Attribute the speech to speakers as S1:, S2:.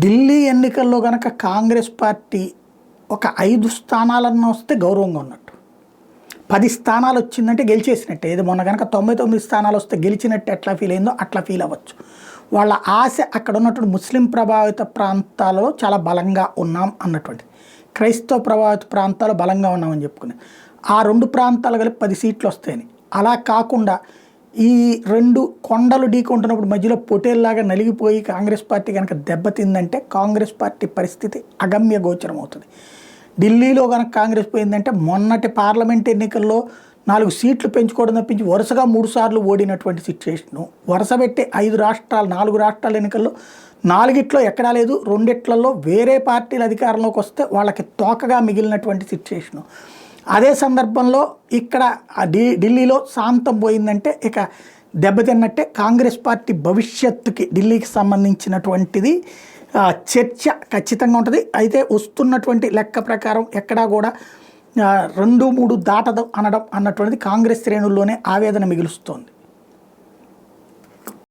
S1: ఢిల్లీ ఎన్నికల్లో కనుక కాంగ్రెస్ పార్టీ ఒక 5 స్థానాలన్నా వస్తే గౌరవంగా ఉన్నట్టు. 10 స్థానాలు వచ్చిందంటే గెలిచేసినట్టే. ఏది మొన్న కనుక 99 స్థానాలు వస్తే గెలిచినట్టు ఎట్లా ఫీల్ అయిందో అట్లా ఫీల్ అవ్వచ్చు. వాళ్ళ ఆశ అక్కడ ఉన్నటువంటి ముస్లిం ప్రభావిత ప్రాంతాలలో చాలా బలంగా ఉన్నాం అన్నటువంటి, క్రైస్తవ ప్రభావిత ప్రాంతాలు బలంగా ఉన్నామని చెప్పుకునే ఆ 2 ప్రాంతాలు కలిపి 10 సీట్లు వస్తాయని. అలా కాకుండా ఈ 2 కొండలు ఢీకొంటున్నప్పుడు మధ్యలో పొటేల్లాగా నలిగిపోయి కాంగ్రెస్ పార్టీ కనుక దెబ్బతిందంటే కాంగ్రెస్ పార్టీ పరిస్థితి అగమ్య గోచరం అవుతుంది. ఢిల్లీలో కనుక కాంగ్రెస్ పోయిందంటే మొన్నటి పార్లమెంట్ ఎన్నికల్లో 4 సీట్లు పెంచుకోవడం తప్పించి వరుసగా 3 సార్లు ఓడినటువంటి సిచ్యువేషను. వరుస పెట్టి 4 రాష్ట్రాల ఎన్నికల్లో 4ట్లో ఎక్కడా లేదు, 2లలో వేరే పార్టీలు అధికారంలోకి వస్తే వాళ్ళకి తోకగా మిగిలినటువంటి సిచ్యువేషను. అదే సందర్భంలో ఇక్కడ ఢిల్లీలో శాంతం పోయిందంటే ఇక దెబ్బతిన్నట్టే. కాంగ్రెస్ పార్టీ భవిష్యత్తుకి ఢిల్లీకి సంబంధించినటువంటిది చర్చ ఖచ్చితంగా ఉంటుంది. అయితే వస్తున్నటువంటి లెక్క ప్రకారం ఎక్కడా కూడా 2-3 దాటదు అనడం అన్నటువంటిది కాంగ్రెస్ శ్రేణుల్లోనే ఆవేదన మిగులుస్తోంది.